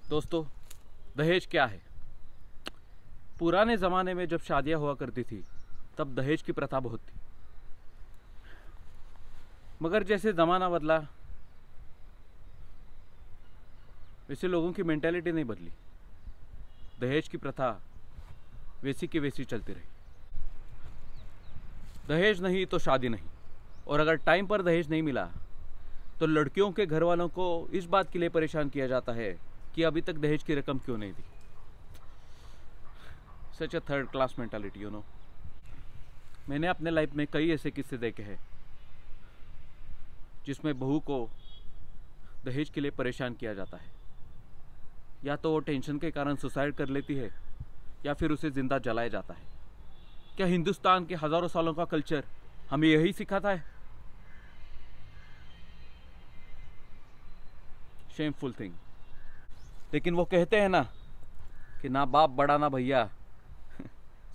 दोस्तों, दहेज क्या है? पुराने ज़माने में जब शादियां हुआ करती थी तब दहेज की प्रथा बहुत थी। मगर जैसे ज़माना बदला वैसे लोगों की मेंटालिटी नहीं बदली। दहेज की प्रथा वैसी की वैसी चलती रही। दहेज नहीं तो शादी नहीं, और अगर टाइम पर दहेज नहीं मिला तो लड़कियों के घर वालों को इस बात के लिए परेशान किया जाता है कि अभी तक दहेज की रकम क्यों नहीं दी। Such a third class mentality, you know. मैंने अपने लाइफ में कई ऐसे किस्से देखे हैं जिसमें बहू को दहेज के लिए परेशान किया जाता है। या तो वो टेंशन के कारण सुसाइड कर लेती है या फिर उसे जिंदा जलाया जाता है। क्या हिंदुस्तान के हजारों सालों का कल्चर हमें यही सिखाता है? Shameful thing. लेकिन वो कहते हैं ना कि ना बाप बड़ा ना भैया,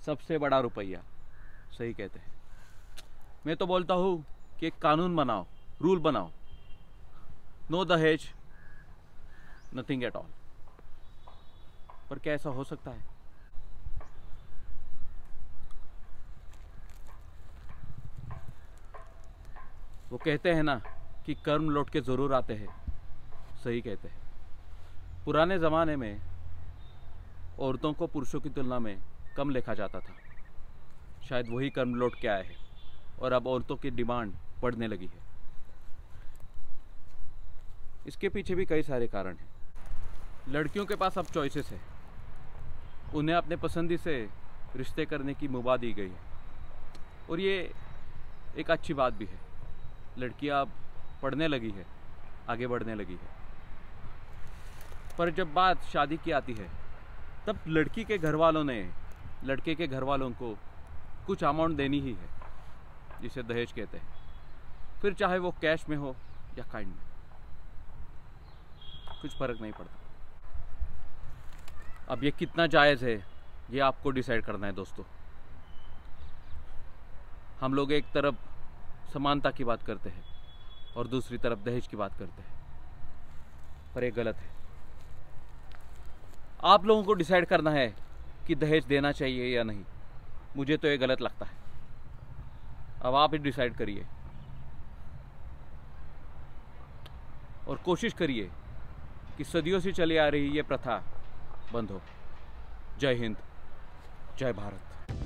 सबसे बड़ा रुपया। सही कहते हैं। मैं तो बोलता हूँ कि एक कानून बनाओ, रूल बनाओ, नो दहेज, नथिंग एट ऑल। पर क्या ऐसा हो सकता है? वो कहते हैं ना कि कर्म लौट के जरूर आते हैं। सही कहते हैं। पुराने ज़माने में औरतों को पुरुषों की तुलना में कम देखा जाता था। शायद वही कर्म लौट के आए हैं और अब औरतों की डिमांड बढ़ने लगी है। इसके पीछे भी कई सारे कारण हैं। लड़कियों के पास अब चॉइसेस है। उन्हें अपने पसंदी से रिश्ते करने की मुबा दी गई है, और ये एक अच्छी बात भी है। लड़कियां अब पढ़ने लगी है, आगे बढ़ने लगी है। पर जब बात शादी की आती है तब लड़की के घर वालों ने लड़के के घर वालों को कुछ अमाउंट देनी ही है, जिसे दहेज कहते हैं। फिर चाहे वो कैश में हो या काइंड में, कुछ फर्क नहीं पड़ता। अब ये कितना जायज़ है ये आपको डिसाइड करना है दोस्तों। हम लोग एक तरफ समानता की बात करते हैं और दूसरी तरफ दहेज की बात करते हैं, पर ये गलत है। आप लोगों को डिसाइड करना है कि दहेज देना चाहिए या नहीं। मुझे तो ये गलत लगता है। अब आप ही डिसाइड करिए और कोशिश करिए कि सदियों से चली आ रही ये प्रथा बंद हो। जय हिंद, जय भारत।